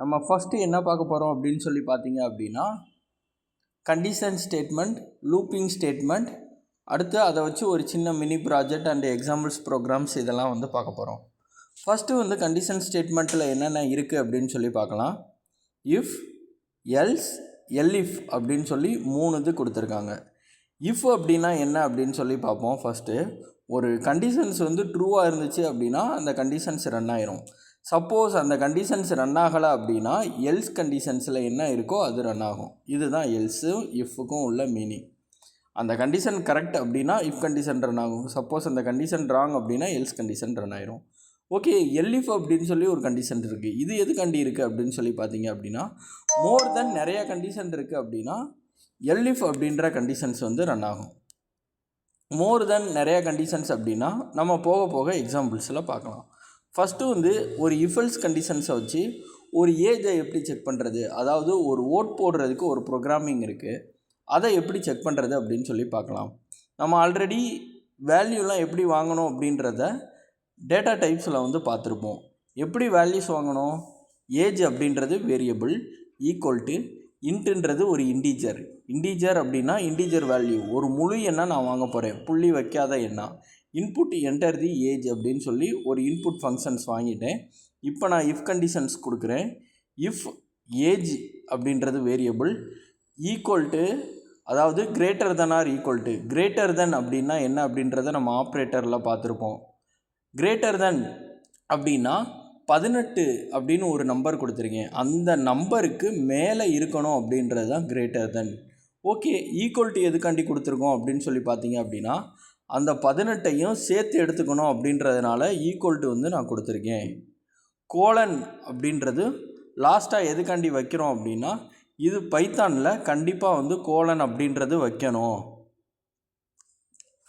நம்ம ஃபஸ்ட்டு என்ன பார்க்க போகிறோம் அப்படின்னு சொல்லி பார்த்தீங்க அப்படின்னா கண்டிஷன் ஸ்டேட்மெண்ட், லூப்பிங் ஸ்டேட்மெண்ட், அடுத்து அதை வச்சு ஒரு சின்ன mini project and examples programs இதெல்லாம் வந்து பார்க்க போகிறோம். ஃபஸ்ட்டு வந்து கண்டிஷன் ஸ்டேட்மெண்ட்டில் என்னென்ன இருக்குது அப்படின்னு சொல்லி பார்க்கலாம். இஃப், எல்ஸ், எல்இஃப் அப்படின்னு சொல்லி 3 இது கொடுத்துருக்காங்க. இஃப் அப்படின்னா என்ன அப்படின்னு சொல்லி பார்ப்போம். ஃபஸ்ட்டு ஒரு கண்டிஷன்ஸ் வந்து ட்ரூவாக இருந்துச்சு அப்படின்னா அந்த கண்டிஷன்ஸ் ரன் ஆயிரும். சப்போஸ் அந்த கண்டிஷன்ஸ் ரன் ஆகலை அப்படின்னா எல்ஸ் கண்டிஷன்ஸில் என்ன இருக்கோ அது ரன் ஆகும். இதுதான் எல்ஸும் இஃப்க்கும் உள்ள மீனிங். அந்த கண்டிஷன் கரெக்ட் அப்படின்னா இஃப் கண்டிஷன் ரன் ஆகும். சப்போஸ் அந்த கண்டிஷன் ராங் அப்படின்னா எல்ஸ் கண்டிஷன் ரன் ஆயிரும். ஓகே, எல்இஃப் அப்படின்னு சொல்லி ஒரு கண்டிஷன் இருக்குது. இது எதுக்காண்டி இருக்குது அப்படின்னு சொல்லி பார்த்தீங்க அப்படின்னா மோர் தென் நிறைய கண்டிஷன் இருக்குது அப்படின்னா எல்இஃப் அப்படின்ற கண்டிஷன்ஸ் வந்து ரன் ஆகும். மோர் தென் நிறைய கண்டிஷன்ஸ் அப்படின்னா நம்ம போக போக எக்ஸாம்பிள்ஸில் பார்க்கலாம். ஃபஸ்ட்டு வந்து ஒரு இஃபெல்ஸ் கண்டிஷன்ஸை வச்சு ஒரு ஏஜை எப்படி செக் பண்ணுறது, அதாவது ஒரு ஓட் போடுறதுக்கு ஒரு ப்ரோக்ராமிங் இருக்குது, அதை எப்படி செக் பண்ணுறது அப்படின்னு சொல்லி பார்க்கலாம். நம்ம ஆல்ரெடி வேல்யூலாம் எப்படி வாங்கணும் அப்படின்றத டேட்டா டைப்ஸில் வந்து பார்த்துருப்போம். எப்படி வேல்யூஸ் வாங்கணும்? ஏஜ் அப்படின்றது வேரியபிள் ஈக்குவல் டு இன்ட்டுன்றது ஒரு இண்டீஜர் அப்படின்னா இண்டீஜர் வேல்யூ, ஒரு முழு எண்ணை நான் வாங்க போகிறேன், புள்ளி வைக்காத எண்ணா. இன்புட் என்டர் தி ஏஜ் அப்படின்னு சொல்லி ஒரு இன்புட் ஃபங்க்ஷன்ஸ் வாங்கிட்டேன். இப்போ நான் இஃப் கண்டிஷன்ஸ் கொடுக்குறேன். இஃப் ஏஜ் அப்படின்றது வேரியபிள் ஈக்குவல் டு, அதாவது greater than or equal to, greater than அப்படின்னா என்ன அப்படின்றத நம்ம ஆப்ரேட்டரில் பார்த்துருப்போம். கிரேட்டர் தென் அப்படின்னா 18 அப்படின்னு ஒரு நம்பர் கொடுத்துருக்கேன், அந்த நம்பருக்கு மேலே இருக்கணும் அப்படின்றது தான் greater than. Okay, equal to எதுக்காண்டி கொடுத்துருக்கோம் அப்படின்னு சொல்லி பார்த்தீங்க அப்படின்னா அந்த 18ஐயும் சேர்த்து எடுத்துக்கணும் அப்படின்றதுனால ஈக்குவல் டு வந்து நான் கொடுத்துருக்கேன். கோலன் அப்படின்றது லாஸ்ட்டாக எதுக்காண்டி வைக்கிறோம் அப்படின்னா இது பைத்தானில் கண்டிப்பாக வந்து கோலன் அப்படின்றது வைக்கணும்.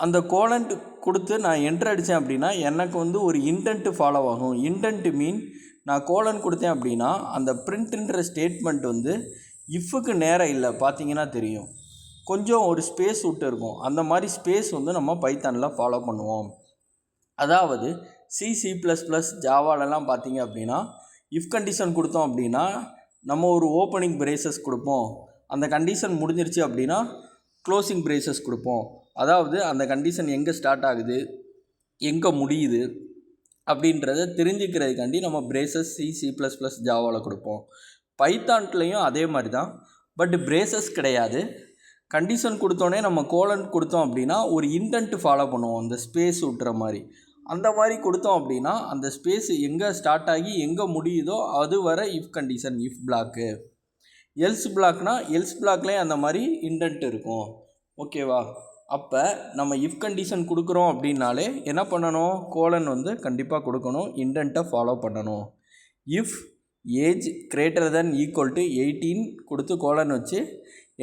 அந்த கோலன் கொடுத்து நான் என்ட்ரு அடித்தேன் அப்படின்னா எனக்கு வந்து ஒரு இன்டென்ட்டு ஃபாலோ ஆகும். இன்டென்ட் மீன் நான் கோலன் கொடுத்தேன் அப்படின்னா அந்த பிரிண்ட்ன்ற ஸ்டேட்மெண்ட் வந்து இஃப்க்கு நேரம் இல்லை, பார்த்தீங்கன்னா தெரியும், கொஞ்சம் ஒரு ஸ்பேஸ் விட்டு இருக்கும். அந்த மாதிரி ஸ்பேஸ் வந்து நம்ம பைத்தானில் ஃபாலோ பண்ணுவோம். அதாவது C++, ஜாவாலெலாம் பார்த்தீங்க அப்படின்னா இஃப் கண்டிஷன் கொடுத்தோம் அப்படின்னா நம்ம ஒரு ஓப்பனிங் பிரேசஸ் கொடுப்போம். அந்த கண்டிஷன் முடிஞ்சிருச்சு அப்படின்னா க்ளோசிங் பிரேசஸ் கொடுப்போம். அதாவது அந்த கண்டிஷன் எங்கே ஸ்டார்ட் ஆகுது எங்கே முடியுது அப்படின்றத தெரிஞ்சுக்கிறதுக்காண்டி நம்ம பிரேசஸ் C++, ஜாவாவில் கொடுப்போம். பைத்தான்லேயும் அதே மாதிரி தான், பட் பிரேசஸ் கிடையாது. கண்டிஷன் கொடுத்தோன்னே நம்ம கோலன் கொடுத்தோம் அப்படின்னா ஒரு இன்டென்ட் ஃபாலோ பண்ணுவோம், அந்த ஸ்பேஸ் விட்டுற மாதிரி. அந்த மாதிரி கொடுத்தோம் அப்படின்னா அந்த ஸ்பேஸ் எங்கே ஸ்டார்ட் ஆகி எங்கே முடியுதோ அது வர if condition, if block. Else பிளாக்னா எல்ஸ் பிளாக்லேயும் அந்த மாதிரி இன்டென்ட் இருக்கும். ஓகேவா? அப்போ நம்ம இஃப் கண்டிஷன் கொடுக்குறோம் அப்படின்னாலே என்ன பண்ணணும்? கோலன் வந்து கண்டிப்பாக கொடுக்கணும், இன்டென்ட்டை ஃபாலோ பண்ணணும். If age greater than equal to 18 கொடுத்து கோலன் வச்சு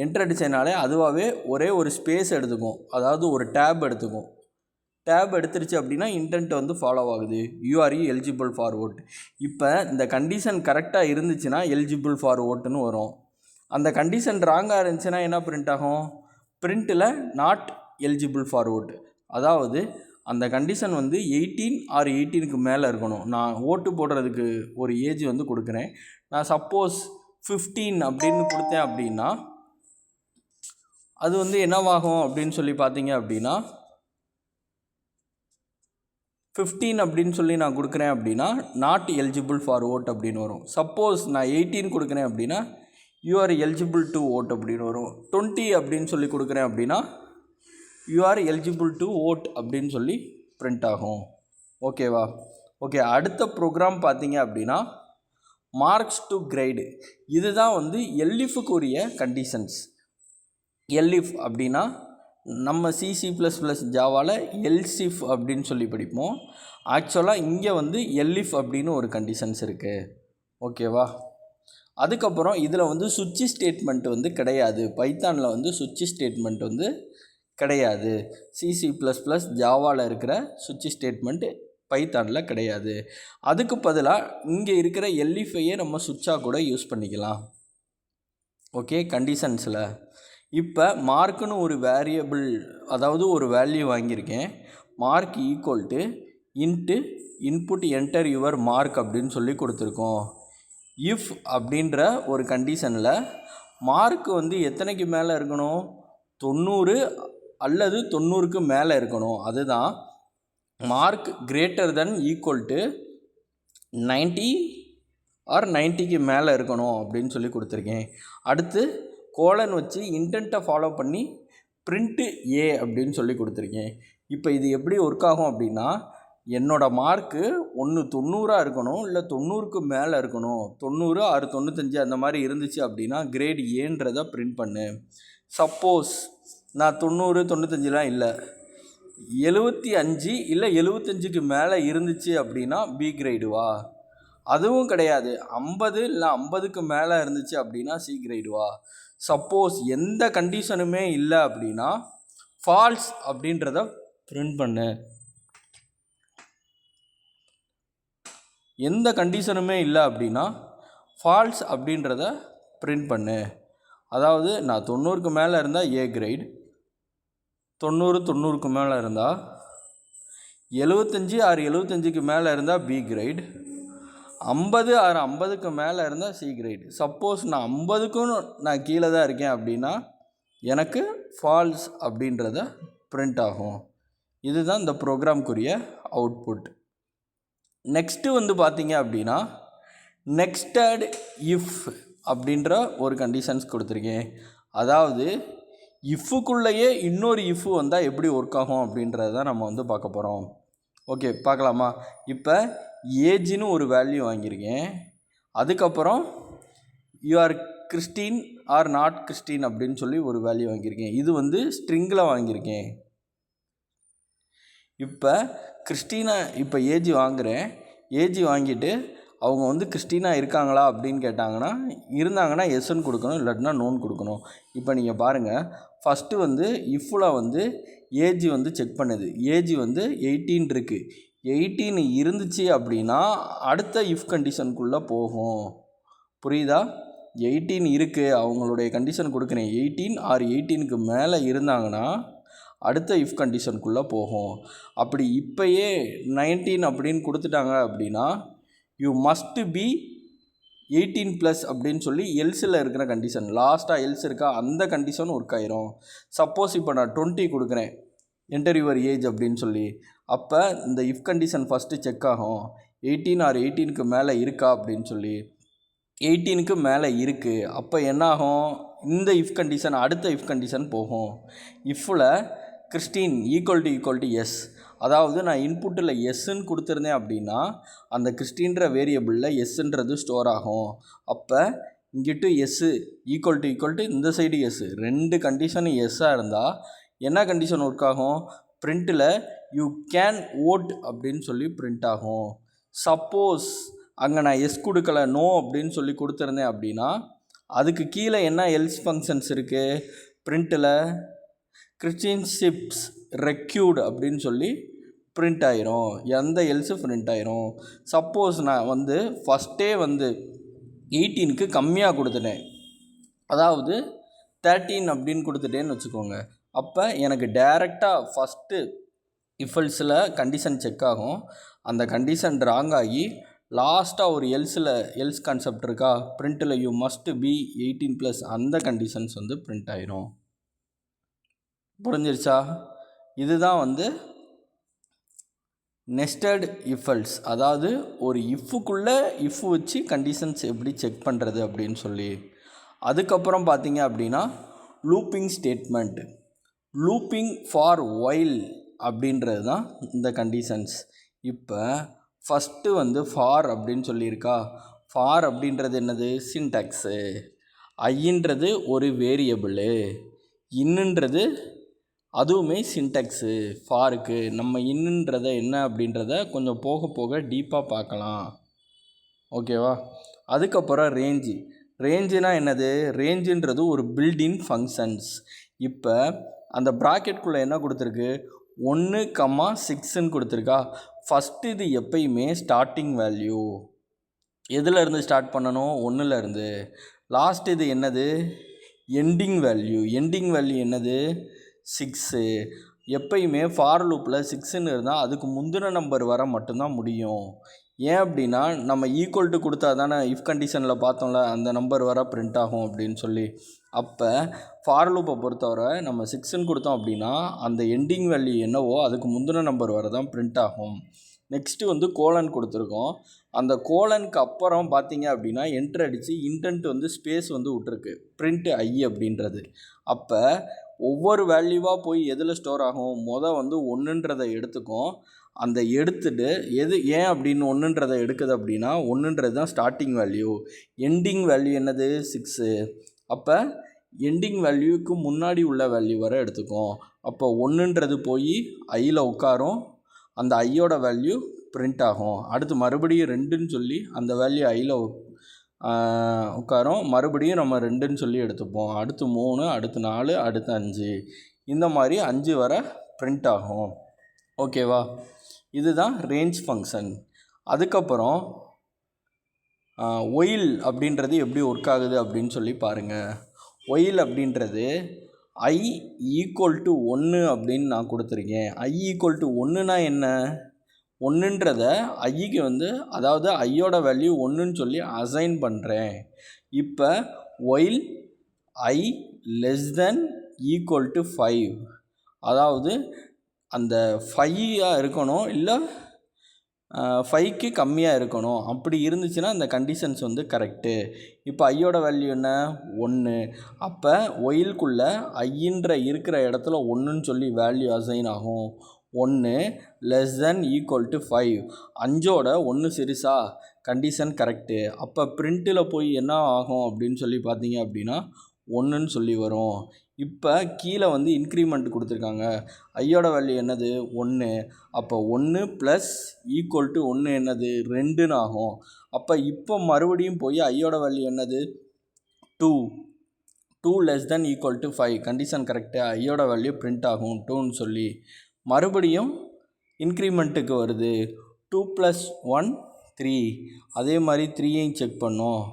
என்ட்ரு அடித்ததுனாலே அதுவாகவே ஒரே ஒரு ஸ்பேஸ் எடுத்துக்கும், அதாவது ஒரு டேப் எடுத்துக்கும். டேப் எடுத்துருச்சு அப்படின்னா இன்டென்ட் வந்து ஃபாலோ ஆகுது. You are eligible for vote. இப்போ இந்த கண்டிஷன் கரெக்டாக இருந்துச்சுன்னா எலிஜிபிள் ஃபார் ஓட்டுன்னு வரும். அந்த கண்டிஷன் ராங்காக இருந்துச்சுன்னா என்ன பிரிண்ட் ஆகும்? பிரிண்ட்டில் நாட் எலிஜிபிள் ஃபார் ஓட். அதாவது அந்த கண்டிஷன் வந்து 18 ஆர் 18க்கு மேலே இருக்கணும். நான் ஓட்டு போடுறதுக்கு ஒரு ஏஜ் வந்து கொடுக்குறேன். நான் சப்போஸ் 15 அப்படின்னு கொடுத்தேன் அப்படின்னா அது வந்து என்னவாகும் அப்படின்னு சொல்லி பார்த்தீங்க அப்படின்னா 15 அப்படின்னு சொல்லி நான் கொடுக்குறேன் அப்படின்னா நாட் எலிஜிபிள் ஃபார் ஓட் அப்படின்னு வரும். சப்போஸ் நான் 18 கொடுக்குறேன் அப்படின்னா யூஆர் எலிஜிபிள் டு ஓட் அப்படின்னு வரும். 20 அப்படின்னு சொல்லி கொடுக்குறேன் அப்படின்னா யூஆர் எலிஜிபிள் டு ஓட் அப்படின்னு சொல்லி பிரிண்ட் ஆகும். ஓகேவா? ஓகே, அடுத்த ப்ரோக்ராம் பார்த்தீங்க அப்படின்னா மார்க்ஸ் டு கிரேடு. இதுதான் வந்து எல்இஃப்க்கு உரிய கண்டிஷன்ஸ். எல்இஃப் அப்படின்னா நம்ம C++ ஜாவாவில் எல்சிஃப் அப்படின்னு சொல்லி படிப்போம். ஆக்சுவலாக இங்கே வந்து எல்இஃப் அப்படின்னு ஒரு கண்டிஷன்ஸ் இருக்குது. ஓகேவா? அதுக்கப்புறம் இதில் வந்து சுவிட்ச் ஸ்டேட்மெண்ட் வந்து கிடையாது. பைத்தானில் வந்து சுவிட்ச் ஸ்டேட்மெண்ட் வந்து கிடையாது. C++ ஜாவாவில் இருக்கிற சுவிட்ச் ஸ்டேட்மெண்ட் பைத்தானில் கிடையாது. அதுக்கு பதிலாக இங்கே இருக்கிற எல்இஃபையே நம்ம சுவிட்சாக கூட யூஸ் பண்ணிக்கலாம். ஓகே, கண்டிஷன்ஸில் இப்போ மார்க்குன்னு ஒரு வேரியபிள், அதாவது ஒரு வேல்யூ வாங்கியிருக்கேன். Mark equal to into input enter your mark அப்படின்னு சொல்லி கொடுத்துருக்கோம். இஃப் அப்படின்ற ஒரு கண்டிஷனில் மார்க் வந்து எத்தனைக்கு மேலே இருக்கணும், 90 அல்லது 90க்கு மேலே இருக்கணும். அதுதான் mark greater than equal to 90 or 90க்கு மேலே இருக்கணும் அப்படின்னு சொல்லி கொடுத்துருக்கேன். அடுத்து கோலன் வச்சு இன்டென்ட்டை ஃபாலோ பண்ணி பிரிண்ட்டு ஏ அப்படின்னு சொல்லி கொடுத்துருக்கேன். இப்போ இது எப்படி ஒர்க் ஆகும் அப்படின்னா, என்னோடய மார்க்கு ஒன்று 90 இருக்கணும், இல்லை 90க்கு மேலே இருக்கணும். 90 ஆறு 95 அந்த மாதிரி இருந்துச்சு அப்படின்னா கிரேட் ஏன்றதை பிரிண்ட் பண்ணு. சப்போஸ் நான் 90 95லாம் இல்லை, 75 இல்லை 75க்கு மேலே இருந்துச்சு அப்படின்னா பி கிரேடுவா. அதுவும் கிடையாது, 50 இல்லை 50க்கு மேலே இருந்துச்சு அப்படின்னா சி கிரேடுவா. சப்போஸ் எந்த கண்டிஷனுமே இல்லை அப்படின்னா ஃபால்ஸ் அப்படின்றத பிரிண்ட் பண்ணு. எந்த கண்டிஷனுமே இல்லை அப்படின்னா ஃபால்ஸ் அப்படின்றத பிரிண்ட் பண்ணு. அதாவது நான் 90க்கு மேலே இருந்தால் ஏ கிரேட், 90க்கு மேலே இருந்தால், 75 ஆறு 75க்கு மேலே இருந்தால் பி கிரேட், 50 ஆறு 50க்கு மேலே இருந்தால் சி கிரேட். சப்போஸ் நான் 50க்கும் நான் கீழே தான் இருக்கேன் அப்படின்னா எனக்கு ஃபால்ஸ் அப்படின்றத பிரிண்ட் ஆகும். இதுதான் இந்த ப்ரோக்ராம்க்குரிய அவுட்புட். நெக்ஸ்ட்டு வந்து பார்த்தீங்க அப்படின்னா நெக்ஸ்டட் இஃப் அப்படின்ற ஒரு கண்டிஷன்ஸ் கொடுத்துருக்கேன். அதாவது இஃப்புக்குள்ளேயே இன்னொரு இஃப்பு வந்தால் எப்படி ஒர்க் ஆகும் அப்படின்றத தான் நம்ம வந்து பார்க்க போகிறோம். ஓகே, பார்க்கலாமா? இப்போ ஏஜ்னு ஒரு வேல்யூ வாங்கியிருக்கேன். அதுக்கப்புறம் you are Christian or not Christian அப்படின்னு சொல்லி ஒரு வேல்யூ வாங்கியிருக்கேன். இது வந்து ஸ்ட்ரிங்கில் வாங்கியிருக்கேன். இப்போ கிறிஸ்டினா இப்போ ஏஜ் வாங்குகிறேன். ஏஜ் வாங்கிட்டு அவங்க வந்து கிறிஸ்டினாக இருக்காங்களா அப்படின்னு கேட்டாங்கன்னா, இருந்தாங்கன்னா எஸ்ன்னு கொடுக்கணும், இல்லாட்டினா நோன் கொடுக்கணும். இப்போ நீங்கள் பாருங்கள், ஃபஸ்ட்டு வந்து இஃப்பில் வந்து ஏஜ் வந்து செக் பண்ணுது. ஏஜ் வந்து 18 இருக்குது. 18 இருந்துச்சு அப்படின்னா அடுத்த இஃப் கண்டிஷனுக்குள்ளே போகும். புரியுதா? 18 இருக்குது, அவங்களுடைய கண்டிஷன் கொடுக்குறேன். 18 ஆர் 18க்கு மேலே இருந்தாங்கன்னா அடுத்த இஃப் கண்டிஷனுக்குள்ளே போகும். அப்படி இப்போயே 19 அப்படின்னு கொடுத்துட்டாங்க அப்படின்னா யூ மஸ்ட்டு பி 18+ அப்படின்னு சொல்லி எல்ஸில் இருக்கிற கண்டிஷன், லாஸ்ட்டாக எல்ஸ் இருக்கா அந்த கண்டிஷன் ஒர்க் ஆயிரும். சப்போஸ் இப்போ நான் 20 கொடுக்குறேன், என்டர் யுவர் ஏஜ் அப்படின்னு சொல்லி, அப்போ இந்த இஃப் கண்டிஷன் ஃபஸ்ட்டு செக் ஆகும். 18 ஆர் 18க்கு மேலே இருக்கா அப்படின்னு சொல்லி, 18க்கு மேலே இருக்குது. அப்போ என்னாகும், இந்த இஃப் கண்டிஷன் அடுத்த இஃப் கண்டிஷன் போகும். இஃப்பில் கிறிஸ்டின் ஈக்குவல் டு எஸ், அதாவது நான் இன்புட்டில் எஸ்ன்னு கொடுத்துருந்தேன் அப்படின்னா அந்த கிறிஸ்டின்ற வேரியபிளில் எஸ்ன்றது ஸ்டோர் ஆகும். அப்போ இங்கிட்டு எஸ்ஸு ஈக்குவல் டு இந்த சைடு எஸ், ரெண்டு கண்டிஷனும் எஸ்ஸாக இருந்தால் என்ன கண்டிஷன் ஒர்க் ஆகும், பிரிண்ட்டில் யூ கேன் ஓட் அப்படின்னு சொல்லி பிரிண்ட் ஆகும். சப்போஸ் அங்கே நான் எஸ் கொடுக்கல, நோ அப்படின்னு சொல்லி கொடுத்துருந்தேன் அப்படின்னா அதுக்கு கீழே என்ன எல்ஸ் ஃபங்க்ஷன்ஸ் இருக்குது, பிரிண்ட்டில் கிறிஸ்டின்ஷிப்ஸ் ரெக்யூட் அப்படின்னு சொல்லி பிரிண்ட் ஆயிரும். எந்த எல்ஸு பிரிண்ட் ஆயிரும். சப்போஸ் நான் வந்து ஃபஸ்ட்டே வந்து 18க்கு கம்மியாக கொடுத்துட்டேன், அதாவது 13 அப்படின்னு கொடுத்துட்டேன்னு வச்சுக்கோங்க. அப்போ எனக்கு டைரெக்டாக ஃபஸ்ட்டு இஃபல்ஸில் கண்டிஷன் செக் ஆகும். அந்த கண்டிஷன் ராங் ஆகி லாஸ்ட்டாக ஒரு எல்ஸ் கான்செப்ட் இருக்கா, பிரிண்ட்டில் யூ மஸ்ட் பி 18+, அந்த கண்டிஷன்ஸ் வந்து பிரிண்ட் ஆயிரும். புரிஞ்சிருச்சா? இதுதான் வந்து நெஸ்டட் இஃபல்ஸ், அதாவது ஒரு இஃப்புக்குள்ளே இஃப் வச்சு கண்டிஷன்ஸ் எப்படி செக் பண்ணுறது அப்படின்னு சொல்லி. அதுக்கப்புறம் பார்த்தீங்க அப்படின்னா looping statement, looping for while அப்படின்றது தான் இந்த கண்டிஷன்ஸ். இப்போ ஃபஸ்ட்டு வந்து ஃபார் அப்படின்னு சொல்லியிருக்கா. ஃபார் அப்படின்றது என்னது, சின்டாக்ஸு. ஐன்றது ஒரு வேரியபிளு, இன்னுன்றது அதுவுமே சின்டாக்ஸு. ஃபாருக்கு நம்ம இன்னுன்றத என்ன அப்படின்றத கொஞ்சம் போக போக டீப்பாக பார்க்கலாம். ஓகேவா? அதுக்கப்புறம் ரேஞ்சுனா என்னது, ரேஞ்சுன்றது ஒரு பில்டின் ஃபங்க்ஷன்ஸ். இப்போ அந்த ப்ராக்கெட்குள்ளே என்ன கொடுத்துருக்கு, 1,6ன்னு கொடுத்துருக்கா. ஃபஸ்ட்டு இது எப்பயுமே ஸ்டார்டிங் வேல்யூ, எதில் இருந்து ஸ்டார்ட் பண்ணணும், 1லேருந்து. லாஸ்ட் இது என்னது, எண்டிங் வேல்யூ. எண்டிங் வேல்யூ என்னது, 6. எப்பயுமே ஃபார் லூப்பில் 6ன்னு இருந்தால் அதுக்கு முந்தின நம்பர் வர மட்டும்தான் முடியும். ஏன் அப்படின்னா நம்ம ஈக்குவல் டு கொடுத்தா தானே இஃப் கண்டிஷனில் பார்த்தோம்ல அந்த நம்பர் வர பிரிண்ட் ஆகும் அப்படின்னு சொல்லி. அப்போ ஃபார் லூப்பை பொறுத்தவரை நம்ம 6ன்னு கொடுத்தோம் அப்படின்னா அந்த எண்டிங் வேல்யூ என்னவோ அதுக்கு முந்தின நம்பர் வர தான் பிரிண்ட் ஆகும். நெக்ஸ்ட்டு வந்து கோலன் கொடுத்துருக்கோம். அந்த கோலனுக்கு அப்புறம் பார்த்தீங்க அப்படின்னா என்ட்ரு அடித்து இன்டென்ட் வந்து ஸ்பேஸ் வந்து விட்ருக்கு பிரிண்ட் ஐ அப்படின்றது. அப்போ ஒவ்வொரு வேல்யூவாக போய் எதில் ஸ்டோர் ஆகும், வந்து 1ன்றதை எடுத்துக்கும். அந்த எடுத்துட்டு ஏன் அப்படின்னு 1ன்றதை எடுக்குது அப்படின்னா 1ன்றது தான் ஸ்டார்டிங் வேல்யூ, எண்டிங் வேல்யூ என்னது 6. அப்போ எண்டிங் வேல்யூக்கு முன்னாடி உள்ள வேல்யூ வர எடுத்துக்கும். அப்போ 1ன்றது போய் ஐயில் உட்காரும், அந்த ஐயோட வேல்யூ பிரிண்ட் ஆகும். அடுத்து மறுபடியும் 2ன்னு சொல்லி அந்த வேல்யூ ஐயில் உட்காரும், மறுபடியும் நம்ம 2ன்னு சொல்லி எடுத்துப்போம். அடுத்து 3, அடுத்து 4, அடுத்து 5, இந்த மாதிரி 5 வர பிரிண்ட் ஆகும். ஓகேவா? இதுதான் ரேஞ்ச் ஃபங்க்ஷன். அதுக்கப்புறம் ஒயில் அப்படின்றது எப்படி ஒர்க் ஆகுது அப்படின்னு சொல்லி பாருங்கள். ஒயில் அப்படின்றது ஐ ஈக்குவல் டு 1 அப்படின்னு நான் கொடுத்துருக்கேன். ஐ ஈக்குவல் டு 1னா என்ன, 1ன்றத ஐக்கு வந்து அதாவது ஐயோட வேல்யூ 1ன்னு சொல்லி அசைன் பண்ணுறேன். இப்போ while i less than equal to 5, அதாவது அந்த 5 இருக்கணும், இல்லை 5க்கு கம்மியாக இருக்கணும். அப்படி இருந்துச்சுன்னா அந்த கண்டிஷன்ஸ் வந்து கரெக்டு. இப்போ ஐயோட வேல்யூ என்ன 1. அப்போ ஒயிலுக்குள்ளே ஐன்ற இருக்கிற இடத்துல 1ன்னு சொல்லி வேல்யூ அசைன் ஆகும். 1 லெஸ் தென் ஈக்குவல் டு 5, 5ஓட 1 சிறுசா, கண்டிஷன் கரெக்டு. அப்போ பிரிண்ட்டில் போய் என்ன ஆகும் அப்படின்னு சொல்லி பார்த்தீங்க அப்படின்னா 1ன்னு சொல்லி வரும். இப்போ கீழே வந்து இன்க்ரிமெண்ட் கொடுத்துருக்காங்க. ஐயோட வேல்யூ என்னது 1. அப்போ 1 ப்ளஸ் ஈக்குவல் டு 1 என்னது 2ன்னு ஆகும். அப்போ இப்போ மறுபடியும் போய் ஐயோட வேல்யூ என்னது 2 less than equal to 5, condition correct, ஐயோட வேல்யூ பிரிண்ட் ஆகும் 2ன்னு சொல்லி. மறுபடியும் இன்க்ரிமெண்ட்டுக்கு வருது 2 + 1 3, அதே மாதிரி 3ஐயும் செக் பண்ணோம்.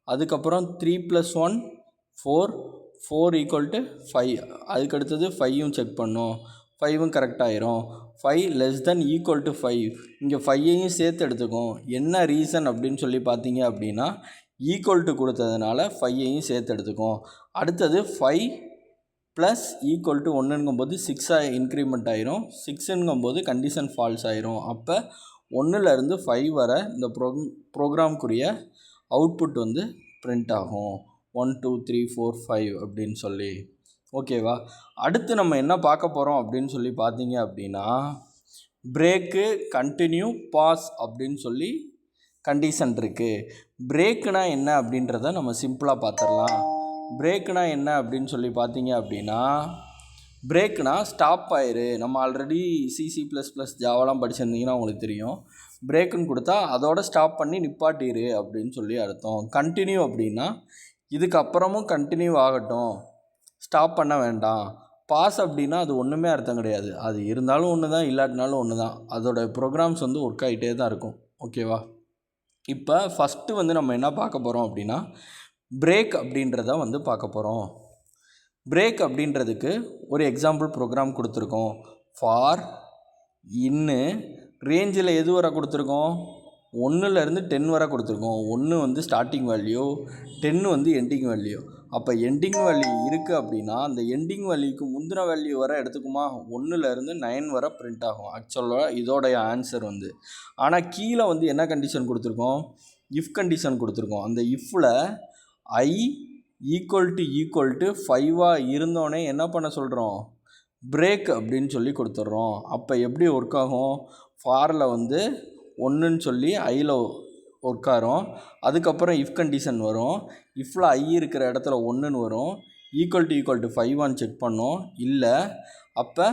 அதுக்கப்புறம் 3 + 1 4 ஈக்குவல் டு 5, அதுக்கடுத்தது 5யும் செக் பண்ணோம், 5ம் கரெக்டாகிடும். 5 லெஸ் தென் ஈக்குவல் டு 5, இங்கே 5ஐயும் சேர்த்து எடுத்துக்கும். என்ன ரீசன் அப்படின்னு சொல்லி பார்த்தீங்க அப்படின்னா ஈக்குவல் டு கொடுத்ததுனால 5ஐயும் சேர்த்து எடுத்துக்கும். அடுத்தது 5 ப்ளஸ் ஈக்குவல் டு 1ங்கும்போது 6 இன்க்ரிமெண்ட் ஆயிரும், 6ங்கும்போது கண்டிஷன் ஃபால்ஸ் ஆயிரும். அப்போ 1லேருந்து 5 வர இந்த ப்ரோக்ராம்க்குரிய அவுட்புட் வந்து பிரிண்ட் ஆகும் 1 2 3 4 5 அப்படின்னு சொல்லி. ஓகேவா? அடுத்து நம்ம என்ன பார்க்க போகிறோம் அப்படின்னு சொல்லி பார்த்தீங்க அப்படின்னா பிரேக்கு, கண்டினியூ, பாஸ் அப்படின்னு சொல்லி கண்டிஷன் இருக்குது. பிரேக்குனா என்ன அப்படின்றத நம்ம சிம்பிளாக பார்த்துடலாம். பிரேக்குனா என்ன அப்படின்னு சொல்லி பார்த்தீங்க அப்படின்னா பிரேக்குனா ஸ்டாப் ஆயிரு. நம்ம ஆல்ரெடி C++ ஜாவாலாம் படிச்சிருந்தீங்கன்னா உங்களுக்கு தெரியும். பிரேக்குன்னு கொடுத்தா அதோட ஸ்டாப் பண்ணி நிப்பாட்டிரு அப்படின்னு சொல்லி அர்த்தம். கண்டினியூ அப்படின்னா இதுக்கப்புறமும் கண்டினியூ ஆகட்டும், ஸ்டாப் பண்ண வேண்டாம். பாஸ் அப்படின்னா அது ஒன்றுமே அர்த்தம் கிடையாது, அது இருந்தாலும் ஒன்று தான், இல்லாட்டினாலும் ஒன்று தான். அதோட ப்ரோக்ராம்ஸ் வந்து ஒர்க் ஆகிட்டே தான் இருக்கும். ஓகேவா? இப்போ ஃபஸ்ட்டு வந்து நம்ம என்ன பார்க்க போகிறோம் அப்படின்னா பிரேக் அப்படின்றத வந்து பார்க்க போகிறோம். பிரேக் அப்படின்றதுக்கு ஒரு எக்ஸாம்பிள் ப்ரோக்ராம் கொடுத்துருக்கோம். ஃபார் இன்னு ரேஞ்சில் எது வரை கொடுத்துருக்கோம், 1லேருந்து 10 வரை கொடுத்துருக்கோம். 1 வந்து ஸ்டார்டிங் வேல்யூ, 10 வந்து எண்டிங் வேல்யூ. அப்போ எண்டிங் வேல்யூ இருக்குது அப்படின்னா அந்த எண்டிங் வேல்யூக்கு முந்தின வேல்யூ வர எடுத்துக்குமா, 1லேருந்து 9 வரை பிரிண்ட் ஆகும். ஆக்சுவலாக இதோடைய ஆன்சர் வந்து. ஆனால் கீழே வந்து என்ன கண்டிஷன் கொடுத்துருக்கோம், இஃப் கண்டிஷன் கொடுத்துருக்கோம். அந்த இஃப்பில் ஐ ஈக்குவல் டு 5 இருந்தோடனே என்ன பண்ண சொல்கிறோம், பிரேக் அப்படின்னு சொல்லி கொடுத்துட்றோம். அப்போ எப்படி ஒர்க் ஆகும், ஃபாரில் வந்து 1ன்னு சொல்லி ஐயில் உட்காரும், அதுக்கப்புறம் இஃப் கண்டிஷன் வரும். இஃப்பில் ஐ இருக்கிற இடத்துல 1ன்னு வரும், ஈக்குவல் டு 5 செக் பண்ணோம், இல்லை அப்போ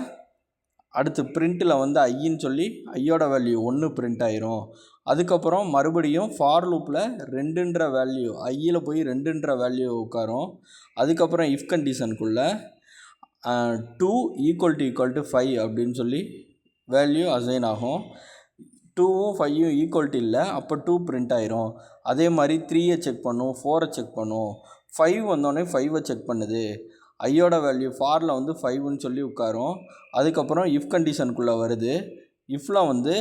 அடுத்து பிரிண்ட்டில் வந்து ஐன்னு சொல்லி ஐயோட வேல்யூ 1 பிரிண்ட் ஆயிரும். அதுக்கப்புறம் மறுபடியும் ஃபார் லூப்பில் 2ன்ற வேல்யூ ஐயில் போய் 2ன்ற வேல்யூ உட்காரும். அதுக்கப்புறம் இஃப் கண்டிஷனுக்குள்ளே 2 ஈக்குவல் டு 5 அப்படின்னு சொல்லி வேல்யூ அசைன் ஆகும். 2ம் 5ம் ஈக்குவல் டு இல்லை, அப்போ 2 பிரிண்ட் ஆயிரும். அதே மாதிரி 3ஐ செக் பண்ணும், 4ஐ செக் பண்ணும். 5 வந்தோடனே 5ஐ செக் பண்ணுது, ஐயோட வேல்யூ ஃபாரில் வந்து 5ன்னு சொல்லி உட்காரும். அதுக்கப்புறம் இஃப் கண்டிஷனுக்குள்ளே வருது, இஃப்பில் வந்து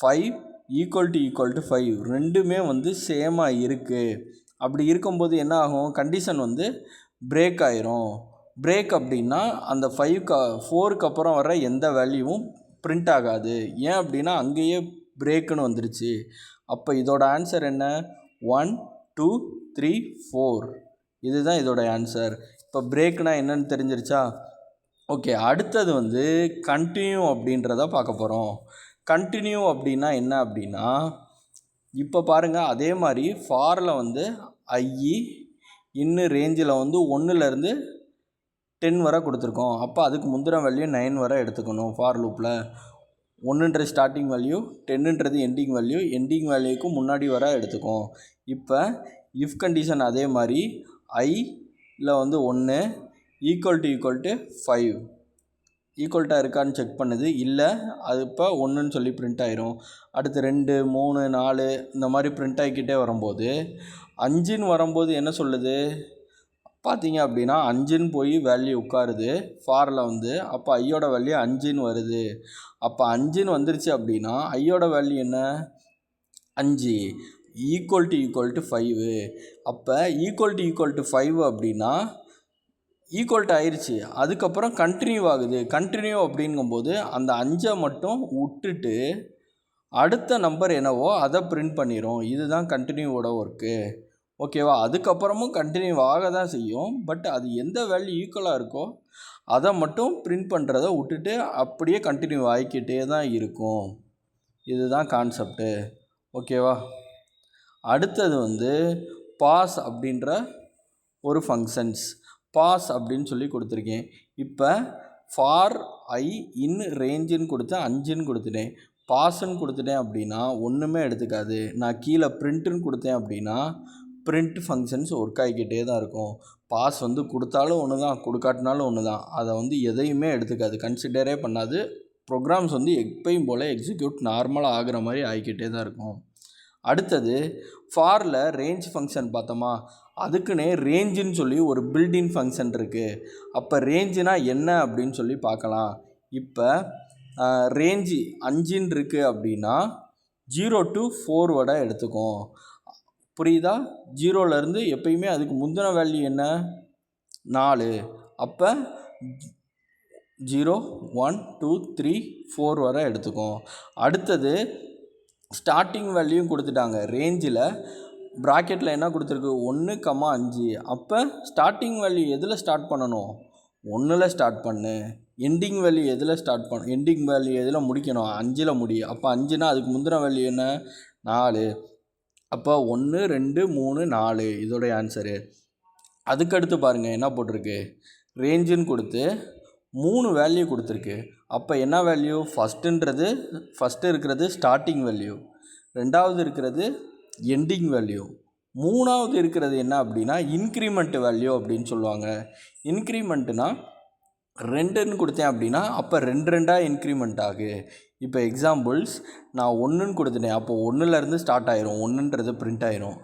5 ஈக்குவல் டு 5 ரெண்டுமே வந்து சேமாக இருக்குது. அப்படி இருக்கும்போது என்ன ஆகும், கண்டிஷன் வந்து பிரேக் ஆயிரும். பிரேக் அப்படின்னா அந்த 4க்கு அப்புறம் வர எந்த வேல்யூவும் பிரிண்ட் ஆகாது. ஏன் அப்படின்னா அங்கேயே பிரேக்குன்னு வந்துருச்சு. அப்போ இதோட ஆன்சர் என்ன, 1 2 3 4 இதுதான் இதோட ஆன்சர். இப்போ பிரேக்னால் என்னன்னு தெரிஞ்சிருச்சா? ஓகே, அடுத்தது வந்து கண்டினியூ அப்படின்றத பார்க்க போகிறோம். கண்டினியூ அப்படின்னா என்ன அப்படின்னா, இப்போ பாருங்கள், அதே மாதிரி ஃபாரில் வந்து இன்னும் ரேஞ்சில் வந்து 1லேருந்து 10 வரை கொடுத்துருக்கோம். அப்போ அதுக்கு முந்தின வேல்யூ 9 வரை எடுத்துக்கணும். ஃபார் லூப்பில் 1ன்றது ஸ்டார்டிங் வேல்யூ, 10ன்றது எண்டிங் வேல்யூ, எண்டிங் வேல்யூக்கு முன்னாடி வர எடுத்துக்கும். இப்போ இஃப் கண்டிஷன் அதே மாதிரி ஐயில் வந்து 1 ஈக்குவல் டு 5 ஈக்குவல்ட்டாக இருக்கான்னு செக் பண்ணுது. இல்லை, அது இப்போ 1ன்னு சொல்லி பிரிண்ட் ஆயிரும். அடுத்து 2 3 4 இந்த மாதிரி பிரிண்ட் ஆகிக்கிட்டே வரும்போது 5ன்னு வரும்போது என்ன சொல்லுது பார்த்தீங்க அப்படின்னா, 5ன்னு போய் வேல்யூ உட்காருது ஃபாரில் வந்து. அப்போ ஐயோட வேல்யூ 5ன்னு வருது. அப்போ 5ன்னு வந்துருச்சு அப்படின்னா ஐயோட வேல்யூ என்ன, 5 ஈக்குவல் டு 5. அப்போ ஈக்குவல் டு 5 அப்படின்னா ஈக்குவல்ட்டு ஆயிடுச்சு. அதுக்கப்புறம் கண்டினியூ ஆகுது. கண்டினியூ அப்படிங்கும்போது அந்த 5 மட்டும் விட்டுட்டு அடுத்த நம்பர் என்னவோ அதை பிரிண்ட் பண்ணிடும். இதுதான் கண்டினியூவோட ஒர்க்கு. ஓகேவா? அதுக்கப்புறமும் கண்டினியூ ஆக தான் செய்யும். பட் அது எந்த வேல்யூ ஈக்குவலாக இருக்கோ அதை மட்டும் பிரிண்ட் பண்ணுறதை விட்டுட்டு அப்படியே கண்டினியூ ஆகிக்கிட்டே தான் இருக்கும். இதுதான் கான்செப்டு. ஓகேவா? அடுத்தது வந்து பாஸ் அப்படின்ற ஒரு ஃபங்க்ஷன்ஸ். பாஸ் அப்படின்னு சொல்லி கொடுத்துருக்கேன். இப்போ ஃபார் ஐ இன் ரேஞ்சுன்னு கொடுத்து 5ன்னு கொடுத்துட்டேன். பாஸ்ன்னு கொடுத்துட்டேன் அப்படின்னா ஒன்றுமே எடுத்துக்காது. நான் கீழே பிரிண்ட்டுன்னு கொடுத்தேன் அப்படின்னா பிரிண்ட் ஃபங்க்ஷன்ஸ் ஒர்க் ஆகிக்கிட்டே தான் இருக்கும். பாஸ் வந்து கொடுத்தாலும் ஒன்று தான், கொடுக்காட்டினாலும் ஒன்று தான். அதை வந்து எதையுமே எடுத்துக்காது, கன்சிடரே பண்ணாது. ப்ரோக்ராம்ஸ் வந்து எப்பயும் போல் எக்ஸிக்யூட் நார்மலாக ஆகிற மாதிரி ஆகிக்கிட்டே தான் இருக்கும். அடுத்தது ஃபாரில் ரேஞ்ச் ஃபங்க்ஷன் பார்த்தோமா, அதுக்குன்னே ரேஞ்சுன்னு சொல்லி ஒரு பில்டின் ஃபங்க்ஷன் இருக்குது. அப்போ ரேஞ்சுனா என்ன அப்படின்னு சொல்லி பார்க்கலாம். இப்போ ரேஞ்சு 5ன்னு இருக்குது அப்படின்னா 0 to 4 வரை எடுத்துக்கும். புரியுதா? 0லேருந்து எப்பயுமே அதுக்கு முந்தின வேல்யூ என்ன, 4. அப்போ 0 1 2 3 4 வரை எடுத்துக்கும். அடுத்தது ஸ்டார்டிங் வேல்யூயும் கொடுத்துட்டாங்க. ரேஞ்சில் ப்ராக்கெட்டில் என்ன கொடுத்துருக்கு, 1, 5. அப்போ ஸ்டார்டிங் வேல்யூ எதில் ஸ்டார்ட் பண்ணணும், 1ல் ஸ்டார்ட் பண்ணு. எண்டிங் வேல்யூ எதில் ஸ்டார்ட் பண்ண, எண்டிங் வேல்யூ எதில் முடிக்கணும், 5ல் முடி. அப்போ 5னா அதுக்கு முந்தின வேல்யூ என்ன, 4. அப்போ 1 2 3 4 இதோடைய ஆன்சரு. அதுக்கடுத்து பாருங்கள் என்ன போட்டிருக்கு, ரேஞ்சுன்னு கொடுத்து 3 வேல்யூ கொடுத்துருக்கு. அப்போ என்ன வேல்யூ, ஃபஸ்ட்டு இருக்கிறது ஸ்டார்டிங் வேல்யூ, ரெண்டாவது இருக்கிறது எண்டிங் வேல்யூ, மூணாவது இருக்கிறது என்ன அப்படின்னா இன்க்ரிமெண்ட் வேல்யூ அப்படின்னு சொல்லுவாங்க. இன்க்ரிமெண்ட்டுனா 2ன்னு கொடுத்தேன் அப்படின்னா அப்போ 2 இன்க்ரிமெண்ட் ஆகு. இப்போ எக்ஸாம்பிள்ஸ், நான் 1ன்னு கொடுத்துட்டேன். அப்போ 1லேருந்து ஸ்டார்ட் ஆயிரும், 1ன்றது பிரிண்ட் ஆயிரும்.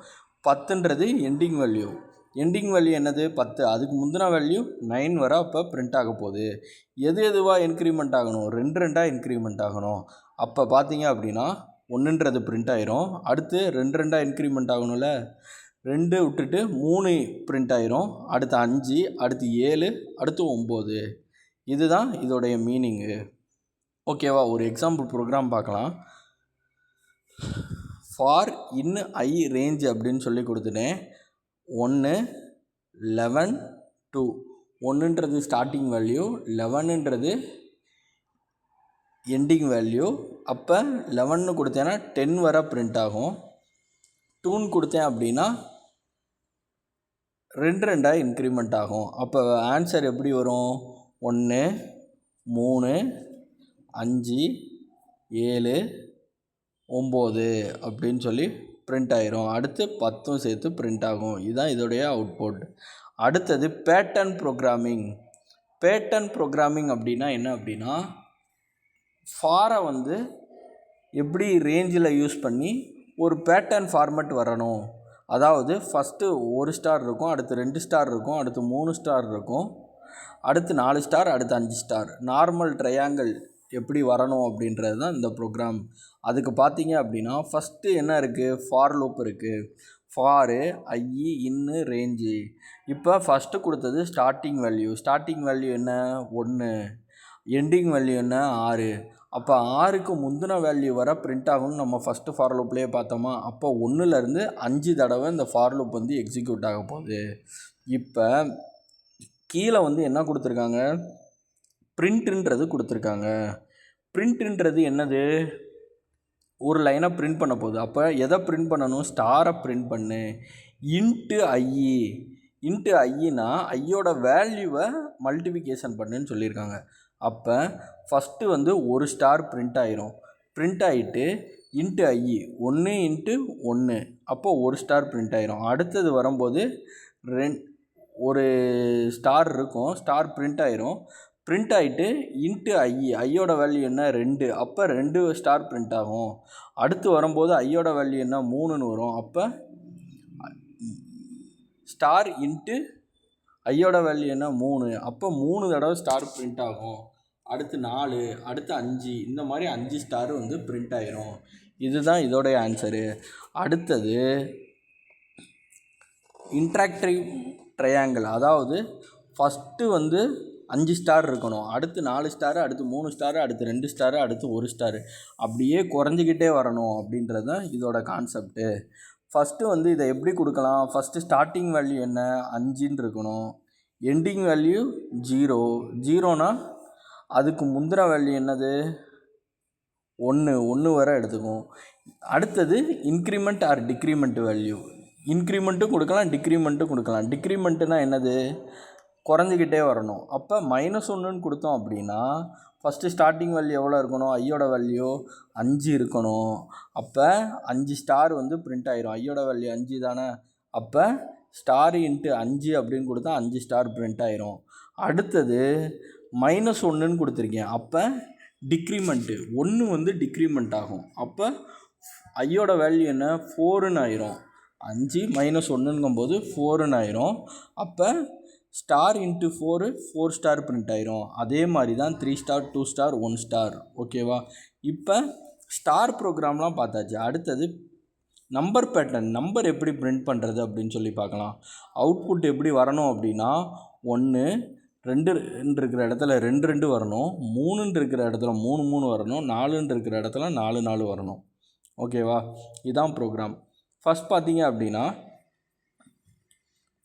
10ன்றது எண்டிங் வேல்யூ. எண்டிங் வேல்யூ என்னது, 10. அதுக்கு முந்தின வேல்யூ 9 வர அப்போ பிரிண்ட் ஆக போகுது. எதுவாக இன்க்ரிமெண்ட் ஆகணும், 2 இன்க்ரிமெண்ட் ஆகணும். அப்போ பார்த்தீங்க அப்படின்னா 1ன்றது பிரிண்ட் ஆயிரும். அடுத்து 2 இன்க்ரிமெண்ட் ஆகணும்ல, 2 விட்டுட்டு 3 பிரிண்ட் ஆயிரும். அடுத்து 5, அடுத்து 7, அடுத்து 9. இதுதான் இதோடைய மீனிங்கு. ஓகேவா? ஒரு எக்ஸாம்பிள் ப்ரோக்ராம் பார்க்கலாம். ஃபார் இன் ஐ ரேஞ்ச் அப்படின்னு சொல்லி கொடுத்துட்டேன். 1 11 2. 1ன்றது ஸ்டார்டிங் வேல்யூ, 11ன்றது எண்டிங் வேல்யூ. அப்போ 11ன்னு கொடுத்தேன்னா 10 வரை பிரிண்ட் ஆகும். 2ன்னு கொடுத்தேன் அப்படின்னா 2 இன்க்ரிமெண்ட் ஆகும். அப்போ ஆன்சர் எப்படி வரும், 1 3 5 7 9 அப்படின்னு சொல்லி பிரிண்ட் ஆயிரும். அடுத்து 10 சேர்த்து பிரிண்ட் ஆகும். இதுதான் இதோடைய அவுட்புட். அடுத்தது பேட்டர்ன் ப்ரோக்ராமிங். பேட்டர்ன் ப்ரோக்ராமிங் அப்படின்னா என்ன அப்படின்னா, ஃபாரை வந்து எப்படி ரேஞ்சில் யூஸ் பண்ணி ஒரு பேட்டர்ன் ஃபார்மேட் வரணும். அதாவது ஃபஸ்ட்டு 1 ஸ்டார் இருக்கும், அடுத்து 2 ஸ்டார் இருக்கும், அடுத்து 3 ஸ்டார் இருக்கும், அடுத்து 4 ஸ்டார், அடுத்து 5 ஸ்டார். நார்மல் ட்ரையாங்கிள் எப்படி வரணும் அப்படின்றது தான் இந்த ப்ரோக்ராம். அதுக்கு பார்த்தீங்க அப்படின்னா ஃபஸ்ட்டு என்ன இருக்குது, ஃபார் லூப் இருக்குது. ஃபாரு, ஐ, இன்னு, ரேஞ்சு. இப்போ ஃபஸ்ட்டு கொடுத்தது ஸ்டார்டிங் வேல்யூ என்ன 1, எண்டிங் வேல்யூ என்ன 6. அப்போ 6க்கு முந்தின வேல்யூ வர பிரிண்ட் ஆகும்னு நம்ம ஃபஸ்ட்டு ஃபார் லூப்லேயே பார்த்தோமா. அப்போ 1லேருந்து 5 தடவை இந்த ஃபார் லூப் வந்து எக்ஸிக்யூட் ஆக போகுது. இப்போ கீழே வந்து என்ன கொடுத்துருக்காங்க, பிரிண்ட்டுன்றது கொடுத்துருக்காங்க. பிரிண்ட்டுன்றது என்னது, ஒரு லைனை பிரிண்ட் பண்ண போகுது. அப்போ எதை பிரிண்ட் பண்ணணும், ஸ்டாரை பிரிண்ட் பண்ணு. இன்ட்டு ஐனா ஐயோட வேல்யூவை மல்டிபிகேஷன் பண்ணுன்னு சொல்லியிருக்காங்க. அப்போ ஃபஸ்ட்டு வந்து ஒரு ஸ்டார் பிரிண்ட் ஆயிரும். பிரிண்ட் ஆகிட்டு இன்ட்டு ஐ 1 இன்ட்டு 1, அப்போது ஒரு ஸ்டார் பிரிண்ட் ஆயிரும். அடுத்தது வரும்போது ஒரு ஸ்டார் இருக்கும், ஸ்டார் பிரிண்ட் ஆயிரும். பிரிண்ட் ஆகிட்டு இன்ட்டு ஐயோட வேல்யூ என்ன 2, அப்போ 2 ஸ்டார் பிரிண்ட் ஆகும். அடுத்து வரும்போது ஐயோட வேல்யூ என்ன 3ன்னு வரும். அப்போ ஸ்டார் இன்ட்டு ஐயோட வேல்யூ என்ன 3, அப்போ 3 தடவை ஸ்டார் பிரிண்ட் ஆகும். அடுத்து 4, அடுத்து 5, இந்த மாதிரி 5 ஸ்டார் வந்து பிரிண்ட் ஆயிரும். இதுதான் இதோடைய ஆன்சரு. அடுத்தது இன்ட்ராக்டிவ் ட்ரையாங்கிள், அதாவது ஃபஸ்ட்டு வந்து 5 ஸ்டார் இருக்கணும், அடுத்து 4 ஸ்டாரு, அடுத்து 3 ஸ்டாரு, அடுத்து 2 ஸ்டாரு, அடுத்து 1 ஸ்டாரு, அப்படியே குறைஞ்சிக்கிட்டே வரணும் அப்படின்றது தான் இதோட கான்செப்ட்டு. ஃபஸ்ட்டு வந்து இதை எப்படி கொடுக்கலாம், ஃபஸ்ட்டு ஸ்டார்டிங் வேல்யூ என்ன 5ன்னு இருக்கணும், எண்டிங் வேல்யூ 0னா அதுக்கு முந்தின வேல்யூ என்னது 1 வரை எடுத்துக்கும். அடுத்தது இன்க்ரிமெண்ட் ஆர் டிக்ரிமெண்ட் வேல்யூ, இன்க்ரிமெண்ட்டும் கொடுக்கலாம், டிக்ரிமெண்ட்டும் கொடுக்கலாம். டிக்ரிமெண்ட்டுனா என்னது, குறைஞ்சிக்கிட்டே வரணும். அப்போ -1ன்னு கொடுத்தோம் அப்படின்னா ஃபஸ்ட்டு ஸ்டார்டிங் வேல்யூ எவ்வளோ இருக்கணும், ஐயோட வேல்யூ 5 இருக்கணும். அப்போ 5 ஸ்டார் வந்து பிரிண்ட் ஆயிரும். ஐயோட வேல்யூ 5 தானே, அப்போ ஸ்டார் இன்ட்டு 5 அப்படின்னு கொடுத்தா 5 ஸ்டார் பிரிண்ட் ஆயிரும். அடுத்தது -1ன்னு கொடுத்துருக்கேன், அப்போ டிக்ரிமெண்ட்டு 1 வந்து டிக்ரிமெண்ட் ஆகும். அப்போ ஐயோட வேல்யூ என்ன 4ன்னு ஆயிரும். 5 -1ங்கும்போது 4ன்னு ஆயிரும். அப்போ ஸ்டார் இன்ட்டு 4 ஸ்டார் பிரிண்ட் ஆயிரும். அதே மாதிரி தான் 3 ஸ்டார் 2 ஸ்டார் 1 ஸ்டார். ஓகேவா, இப்போ ஸ்டார் ப்ரோக்ராம்லாம் பார்த்தாச்சு. அடுத்தது நம்பர் பேட்டர்ன், நம்பர் எப்படி பிரிண்ட் பண்ணுறது அப்படின்னு சொல்லி பார்க்கலாம். அவுட்புட் எப்படி வரணும் அப்படின்னா 1 2 இருக்கிற இடத்துல 2 வரணும், 3 இருக்கிற இடத்துல 3 வரணும், 4 இருக்கிற இடத்துல 4 வரணும். ஓகேவா, இதுதான் ப்ரோக்ராம். ஃபஸ்ட் பார்த்தீங்க அப்படின்னா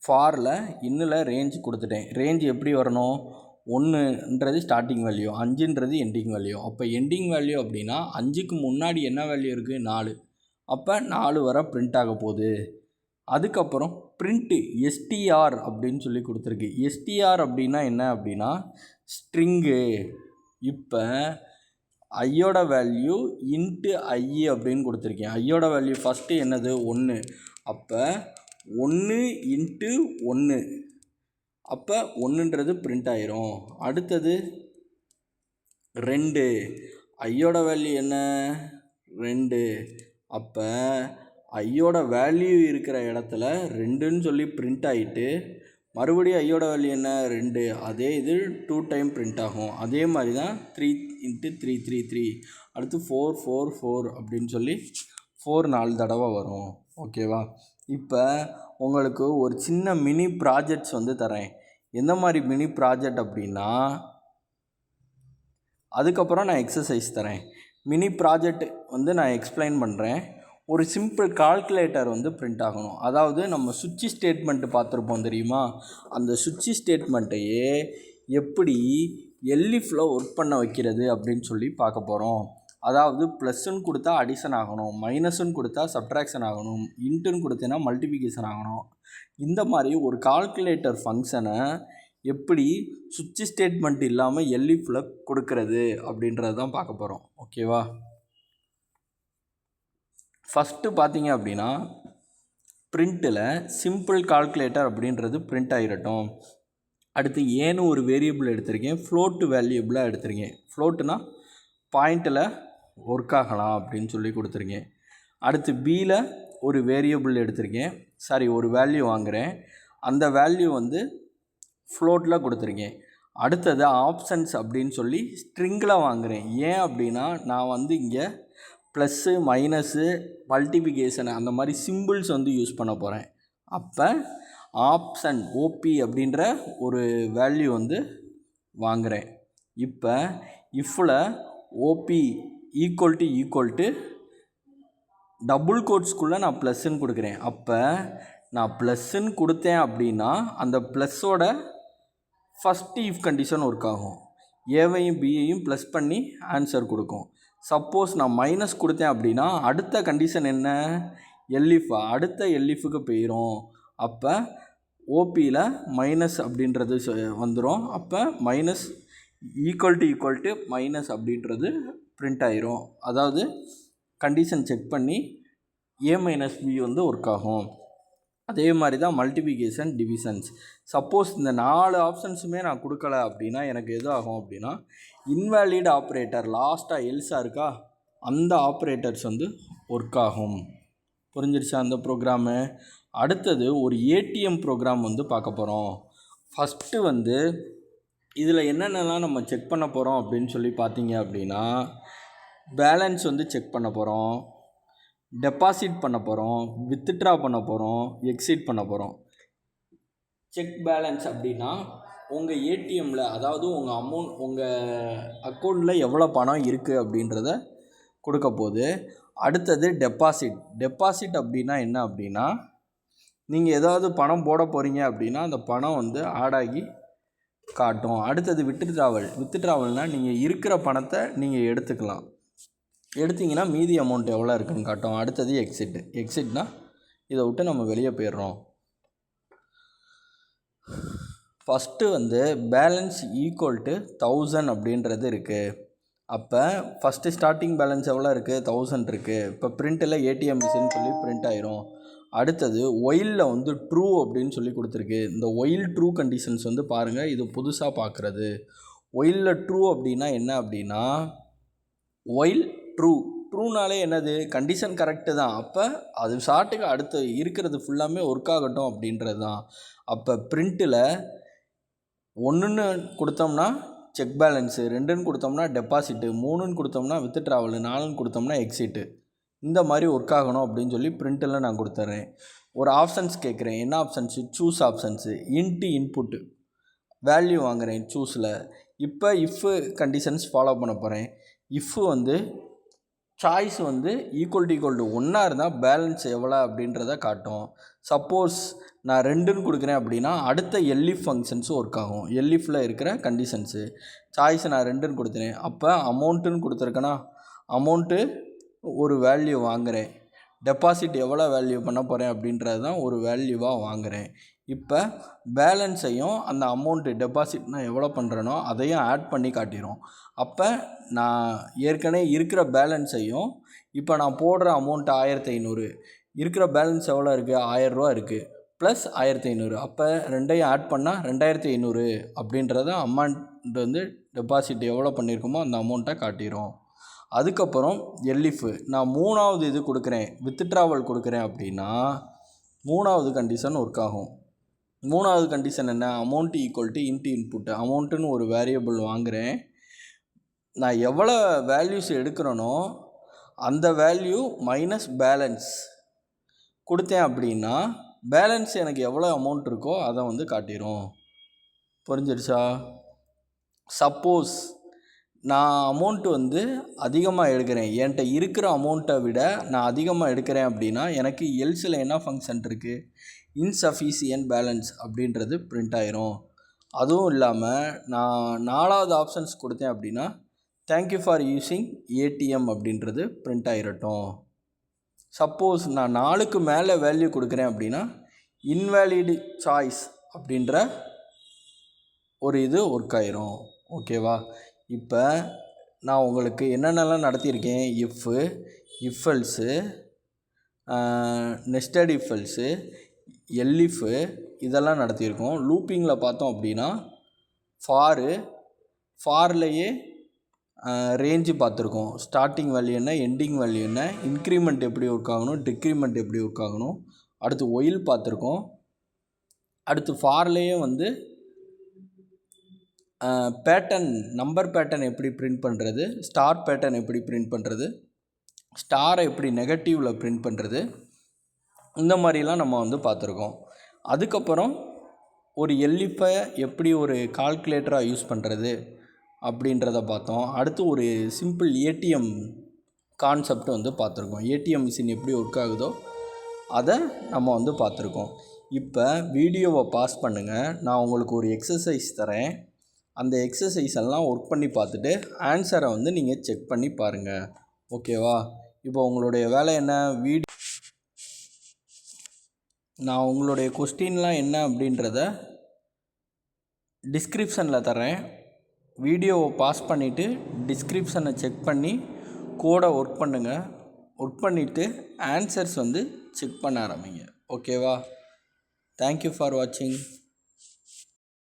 ஃபாரில் இன்னில் ரேஞ்ச் கொடுத்துட்டேன். ரேஞ்ச் எப்படி வரணும், 1ன்றது ஸ்டார்டிங் வேல்யூ, 5ன்றது எண்டிங் வேல்யூ. அப்போ எண்டிங் வேல்யூ அப்படின்னா 5க்கு முன்னாடி என்ன வேல்யூ இருக்குது 4, அப்போ 4 வரை பிரிண்ட் ஆக போகுது. அதுக்கப்புறம் பிரிண்ட்டு எஸ்டிஆர் அப்படின்னு சொல்லி கொடுத்துருக்கு. எஸ்டிஆர் அப்படின்னா என்ன அப்படின்னா ஸ்ட்ரிங்கு. இப்போ ஐயோட வேல்யூ இன்ட்டு ஐ அப்படின்னு கொடுத்துருக்கேன். ஐயோட வேல்யூ ஃபஸ்ட்டு என்னது 1, அப்போ 1 இன்ட்டு 1, அப்போ 1ன்றது பிரிண்ட் ஆயிரும். அடுத்தது 2, ஐயோட வேல்யூ என்ன 2, அப்போ ஐயோட வேல்யூ இருக்கிற இடத்துல 2ன்னு சொல்லி பிரிண்ட் ஆகிட்டு மறுபடியும் ஐயோட வேல்யூ என்ன 2, அதே இது 2 டைம் பிரிண்ட் ஆகும். அதே மாதிரி தான் 3 இன்ட்டு 3, அடுத்து 4 அப்படின்னு சொல்லி 4 தடவை வரும். ஓகேவா, இப்போ உங்களுக்கு ஒரு சின்ன மினி ப்ராஜெக்ட்ஸ் வந்து தரேன். எந்த மாதிரி மினி ப்ராஜெக்ட் அப்படின்னா அதுக்கப்புறம் நான் எக்ஸசைஸ் தரேன். மினி ப்ராஜெக்ட் வந்து நான் எக்ஸ்பிளைன் பண்ணுறேன். ஒரு சிம்பிள் கால்குலேட்டர் வந்து பிரிண்ட் ஆகணும். அதாவது நம்ம சுவிட்ச் ஸ்டேட்மெண்ட்டு பார்த்துருப்போம் தெரியுமா, அந்த சுவிட்ச் ஸ்டேட்மெண்ட்டையே எப்படி எல்இஃப்பில் ஒர்க் பண்ண வைக்கிறது அப்படின்னு சொல்லி பார்க்க போகிறோம். அதாவது ப்ளஸ்ன்னு கொடுத்தா அடிஷன் ஆகணும், மைனஸ்ன்னு கொடுத்தா சப்ட்ராக்ஷன் ஆகணும், இன்ட்டுன்னு கொடுத்தேன்னா மல்டிபிகேஷன் ஆகணும். இந்த மாதிரி ஒரு கால்குலேட்டர் ஃபங்க்ஷனை எப்படி சுவிட்ச் ஸ்டேட்மெண்ட் இல்லாமல் எல்இஃப்பில் கொடுக்கறது அப்படின்றது தான் பார்க்க போகிறோம். ஓகேவா, ஃபஸ்ட்டு பார்த்தீங்க அப்படின்னா பிரிண்ட்டில் சிம்பிள் கால்குலேட்டர் அப்படின்றது பிரிண்ட் ஆகிடட்டும். அடுத்து ஏன்னு ஒரு வேரியபிள் எடுத்திருக்கேன், ஃப்ளோட்டு வேல்யூபிளாக எடுத்திருக்கேன். ஃப்ளோட்டுனா பாயிண்டில் ஒர்க் ஆகலாம் அப்படின்னு சொல்லி கொடுத்துருக்கேன். அடுத்து பியில் ஒரு வேரியபிள் எடுத்திருக்கேன், ஒரு வேல்யூ வாங்குகிறேன், அந்த வேல்யூ வந்து ஃப்ளோட்டில் கொடுத்துருக்கேன். அடுத்தது ஆப்ஷன்ஸ் அப்படின்னு சொல்லி ஸ்ட்ரிங்கில் வாங்குகிறேன். ஏன் அப்படின்னா நான் வந்து இங்கே ப்ளஸ்ஸு மைனஸு மல்டிபிகேஷன் அந்த மாதிரி சிம்பிள்ஸ் வந்து யூஸ் பண்ண போகிறேன். அப்போ ஆப்ஷன் ஓபி அப்படின்ற ஒரு வேல்யூ வந்து வாங்குகிறேன். இப்போ இஃப்பில் ஓபி ஈக்குவல் டு டபுள் கோட்ஸ்குள்ளே நான் ப்ளஸ்ன்னு கொடுக்குறேன். அப்போ நான் ப்ளஸ்ன்னு கொடுத்தேன் அப்படின்னா அந்த ப்ளஸ்ஸோட ஃபஸ்ட்டு இஃப் கண்டிஷன் ஒர்க் ஆகும். ஏவையும் பியையும் ப்ளஸ் பண்ணி ஆன்சர் கொடுக்கும். சப்போஸ் நான் மைனஸ் கொடுத்தேன் அப்படின்னா அடுத்த கண்டிஷன் என்ன, எல்இஃபா, அடுத்த எல்இஃபுக்கு போயிடும். அப்போ ஓபியில் மைனஸ் அப்படின்றது வந்துடும். அப்போ மைனஸ் ஈக்குவல் டு மைனஸ் அப்படின்றது பிரிண்ட் ஆயிரும். அதாவது கண்டிஷன் செக் பண்ணி ஏ மைனஸ் பி வந்து ஒர்க் ஆகும். அதே மாதிரி தான் மல்டிபிகேஷன் டிவிஷன்ஸ். சப்போஸ் இந்த 4 ஆப்ஷன்ஸுமே நான் கொடுக்கல அப்படின்னா எனக்கு எது ஆகும் அப்படின்னா இன்வேலிட் ஆப்ரேட்டர் லாஸ்ட்டாக எல்ஸாக இருக்கா அந்த ஆப்ரேட்டர்ஸ் வந்து ஒர்க் ஆகும். புரிஞ்சிருச்சா அந்த ப்ரோக்ராமு? அடுத்தது ஒரு ஏடிஎம் ப்ரோக்ராம் வந்து பார்க்க போகிறோம். ஃபஸ்ட்டு வந்து இதில் என்னென்னலாம் நம்ம செக் பண்ண போகிறோம் அப்படின்னு சொல்லி பார்த்தீங்க அப்படின்னா பேலன்ஸ் வந்து செக் பண்ண போகிறோம், டெபாசிட் பண்ண போகிறோம், வித்ட்ரா பண்ண போகிறோம், எக்ஸிட் பண்ண போகிறோம். செக் பேலன்ஸ் அப்படின்னா உங்கள் ஏடிஎம்மில், அதாவது உங்கள் அமௌண்ட் உங்கள் அக்கௌண்ட்டில் எவ்வளோ பணம் இருக்குது அப்படின்றத கொடுக்க போகுது. அடுத்தது டெபாசிட் அப்படின்னா என்ன அப்படின்னா நீங்கள் ஏதாவது பணம் போட போகிறீங்க அப்படின்னா அந்த பணம் வந்து ஆட் ஆகி காட்டும். அடுத்தது வித்ட்ராவல்னால் நீங்கள் இருக்கிற பணத்தை நீங்கள் எடுத்திங்கன்னா மீதி அமௌண்ட் எவ்வளோ இருக்குன்னு காட்டும். அடுத்தது எக்ஸிட்னால் இதை விட்டு நம்ம வெளியே போயிடுறோம். ஃபஸ்ட்டு வந்து பேலன்ஸ் ஈக்குவல் டு 1000 அப்படின்றது இருக்குது. அப்போ ஃபஸ்ட்டு ஸ்டார்டிங் பேலன்ஸ் எவ்வளோ இருக்குது, 1000 இருக்குது. இப்போ பிரிண்ட்டில் ஏடிஎம் மிஷின்னு சொல்லி பிரிண்ட் ஆயிரும். அடுத்தது ஒயிலில் வந்து ட்ரூ அப்படின்னு சொல்லி கொடுத்துருக்கு. இந்த ஒயில் ட்ரூ கண்டிஷன்ஸ் வந்து பாருங்கள், இது புதுசாக பார்க்குறது. ஒயிலில் ட்ரூ அப்படின்னா என்ன அப்படின்னா ஒயில் ட்ரூனாலே என்னது, கண்டிஷன் கரெக்டு தான். அப்போ அது ஷார்ட்டுக்கு அடுத்து இருக்கிறது ஃபுல்லாமே ஒர்க் ஆகட்டும் அப்படின்றது தான். அப்போ பிரிண்ட்டில் 1ன்னு கொடுத்தோம்னா செக் பேலன்ஸு, 2ன்னு கொடுத்தோம்னா டெபாசிட்டு, 3ன்னு கொடுத்தோம்னா வித்ட்ராவல், 4ன்னு கொடுத்தோம்னா எக்ஸிட்டு, இந்த மாதிரி ஒர்க் ஆகணும் அப்படின்னு சொல்லி பிரிண்ட்டில் நான் கொடுத்துட்றேன். ஒரு ஆப்ஷன்ஸ் கேட்குறேன். என்ன options, choose options. Input value வாங்குகிறேன் சூஸில். இப்போ இஃப்பு கண்டிஷன்ஸ் ஃபாலோ பண்ண போகிறேன். இஃப்பு வந்து சாய்ஸ் வந்து ஈக்குவல் டு 1 இருந்தால் பேலன்ஸ் எவ்வளோ அப்படின்றத காட்டும். சப்போஸ் நான் 2ன்னு கொடுக்குறேன் அப்படின்னா அடுத்த எல்இஃப் ஃபங்க்ஷன்ஸும் ஒர்க் ஆகும். எல்இஃபில் இருக்கிற கண்டிஷன்ஸு. சாய்ஸ் நான் 2ன்னு கொடுத்துறேன். அப்போ அமௌண்ட்டுன்னு கொடுத்துருக்கேன்னா அமௌண்ட்டு ஒரு வேல்யூ வாங்குகிறேன். டெபாசிட் எவ்வளோ வேல்யூ பண்ண போகிறேன் அப்படின்றது தான் ஒரு வேல்யூவாக வாங்குகிறேன். இப்போ பேலன்ஸையும் அந்த அமௌண்ட்டு டெபாசிட் எவ்வளோ பண்ணுறேனோ அதையும் ஆட் பண்ணி காட்டிடும். அப்போ நான் ஏற்கனவே இருக்கிற பேலன்ஸையும் இப்போ நான் போடுற அமௌண்ட்டு 1500, இருக்கிற பேலன்ஸ் எவ்வளோ இருக்குது, 1000 ரூபா இருக்குது, ப்ளஸ் 1500. அப்போ ரெண்டையும் ஆட் பண்ணால் 2500 அப்படின்றத அமௌண்ட் வந்து டெபாசிட் எவ்வளோ பண்ணியிருக்கோமோ அந்த அமௌண்ட்டை காட்டிடும். அதுக்கப்புறம் எல்இஃப் நான் 3வது இது கொடுக்குறேன், வித்ட்ராவல் கொடுக்குறேன் அப்படின்னா 3வது கண்டிஷன் ஒர்க் ஆகும். 3வது கண்டிஷன் என்ன, அமௌண்ட் ஈக்குவல் டு இன்புட்டு. அமௌண்ட்டுன்னு ஒரு வேரியபிள் வாங்குகிறேன். நான் எவ்வளோ வேல்யூஸ் எடுக்கிறேனோ அந்த வேல்யூ மைனஸ் பேலன்ஸ் கொடுத்தேன் அப்படின்னா பேலன்ஸ் எனக்கு எவ்வளோ அமௌண்ட் இருக்கோ அதை வந்து காட்டிடும். புரிஞ்சிருச்சா? சப்போஸ் நான் அமௌண்ட்டு வந்து அதிகமாக எடுக்கிறேன், என்கிட்ட இருக்கிற அமௌண்ட்டை விட நான் அதிகமாக எடுக்கிறேன் அப்படின்னா எனக்கு எல்ஸில் என்ன ஃபங்க்ஷன் இருக்குது, இன்சஃபிஷியன்ட் பேலன்ஸ் அப்படின்றது பிரிண்ட் ஆயிரும். அதுவும் இல்லாமல் நான் 4வது ஆப்ஷன்ஸ் கொடுத்தேன் அப்படின்னா தேங்க்யூ ஃபார் யூஸிங் ஏடிஎம் அப்படின்றது பிரிண்ட் ஆகிரட்டும். சப்போஸ் நான் 4க்கு மேலே வேல்யூ கொடுக்குறேன் அப்படின்னா இன்வேலிட் சாய்ஸ் அப்படின்ற ஒரு இது ஒர்க் ஆயிரும். ஓகேவா? இப்போ நான் உங்களுக்கு என்னென்னலாம் நடத்தியிருக்கேன், இஃப்எல்ஸு, நெஸ்டட் இஃப்எல்ஸு, எல்இஃபு இதெல்லாம் நடத்தியிருக்கோம். லூப்பிங்கில் பார்த்தோம் அப்படின்னா ஃபார்லேயே ரேஞ்சு பார்த்துருக்கோம். ஸ்டார்டிங் வேல்யூ என்ன, எண்டிங் வேல்யூ என்ன, இன்க்ரிமெண்ட் எப்படி ஒர்க் ஆகணும், டிக்ரிமெண்ட் எப்படி ஒர்க் ஆகணும். அடுத்து ஒயில் பார்த்துருக்கோம். அடுத்து ஃபார்லேயே வந்து பேட்டர்ன் நம்பர் பேட்டர்ன் எப்படி பிரிண்ட் பண்ணுறது, ஸ்டார் பேட்டர்ன் எப்படி பிரிண்ட் பண்ணுறது, ஸ்டாரை எப்படி நெகட்டிவில் பிரிண்ட் பண்ணுறது, இந்த மாதிரிலாம் நம்ம வந்து பார்த்துருக்கோம். அதுக்கப்புறம் ஒரு எல்லிப்பை எப்படி ஒரு கால்குலேட்டராக யூஸ் பண்ணுறது அப்படின்றத பார்த்தோம். அடுத்து ஒரு சிம்பிள் ஏடிஎம் கான்செப்ட் வந்து பார்த்துருக்கோம். ஏடிஎம் மிஷின் எப்படி ஒர்க் ஆகுதோ அதை நம்ம வந்து பார்த்துருக்கோம். இப்போ வீடியோவை பாஸ் பண்ணுங்கள், நான் உங்களுக்கு ஒரு எக்ஸசைஸ் தரேன். அந்த எக்ஸசைஸ் எல்லாம் ஒர்க் பண்ணி பார்த்துட்டு ஆன்சரை வந்து நீங்கள் செக் பண்ணி பாருங்கள். ஓகேவா? இப்போ உங்களுடைய வேலை என்ன, நான் உங்களுடைய கொஸ்டின்லாம் என்ன அப்படின்றத டிஸ்கிரிப்ஷனில் தரேன். வீடியோவை பாஸ் பண்ணிவிட்டு டிஸ்கிரிப்ஷனை செக் பண்ணி கோடை ஒர்க் பண்ணுங்கள். ஒர்க் பண்ணிவிட்டு ஆன்சர்ஸ் வந்து செக் பண்ண ஆரம்பிங்க. ஓகேவா? தேங்க்யூ ஃபார் வாட்சிங்.